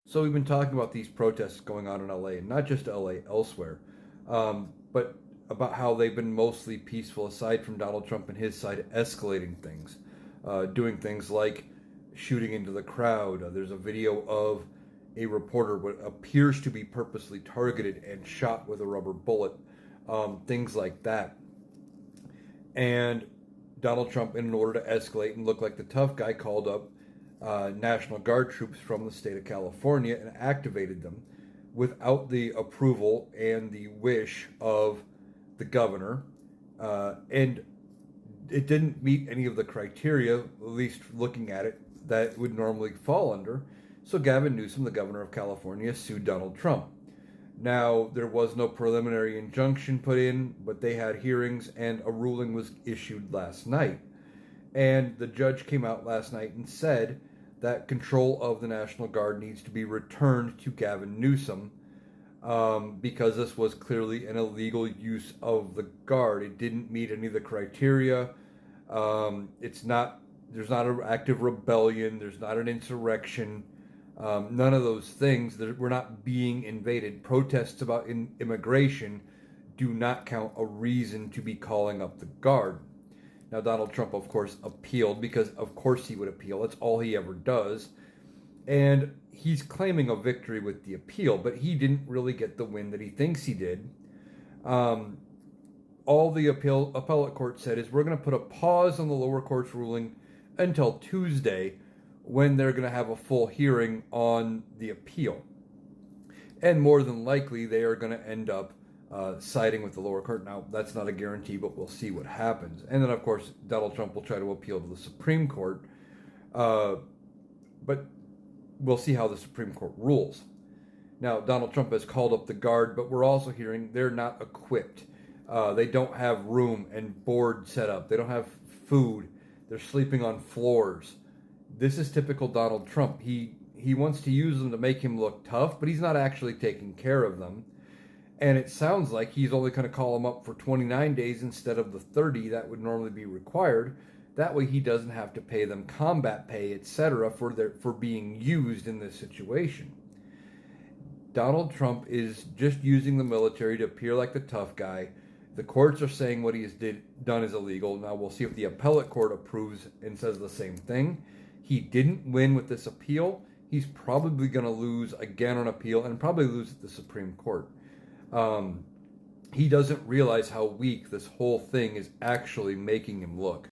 So we've been talking about these protests going on in LA, and not just LA, elsewhere, but about how they've been mostly peaceful, aside from Donald Trump and his side escalating things, doing things like shooting into the crowd. There's a video of a reporter what appears to be purposely targeted and shot with a rubber bullet, things like that. And Donald Trump, in order to escalate and look like the tough guy, called up National Guard troops from the state of California and activated them without the approval and the wish of the governor. And it didn't meet any of the criteria, at least looking at it, that it would normally fall under. So Gavin Newsom, the governor of California, sued Donald Trump. Now, there was no preliminary injunction put in, but they had hearings and a ruling was issued last night. And the judge came out last night and said that control of the National Guard needs to be returned to Gavin Newsom, because this was clearly an illegal use of the Guard. It didn't meet any of the criteria. There's not an active rebellion. There's not an insurrection. None of those things. We're not being invaded. Protests about immigration do not count a reason to be calling up the Guard. Now, Donald Trump, of course, appealed, because of course he would appeal. That's all he ever does. And he's claiming a victory with the appeal, but he didn't really get the win that he thinks he did. All the appellate court said is, we're going to put a pause on the lower court's ruling until Tuesday, when they're going to have a full hearing on the appeal. And more than likely, they are going to end up siding with the lower court. Now, that's not a guarantee, but we'll see what happens. And then, of course, Donald Trump will try to appeal to the Supreme Court. But we'll see how the Supreme Court rules. Now, Donald Trump has called up the Guard, but we're also hearing they're not equipped. They don't have room and board set up. They don't have food. They're sleeping on floors. This is typical Donald Trump. He wants to use them to make him look tough, but he's not actually taking care of them. And it sounds like he's only going to call them up for 29 days instead of the 30 that would normally be required. That way he doesn't have to pay them combat pay, etc., for being used in this situation. Donald Trump is just using the military to appear like the tough guy. The courts are saying what he has done is illegal. Now we'll see if the appellate court approves and says the same thing. He didn't win with this appeal. He's probably going to lose again on appeal and probably lose at the Supreme Court. He doesn't realize how weak this whole thing is actually making him look.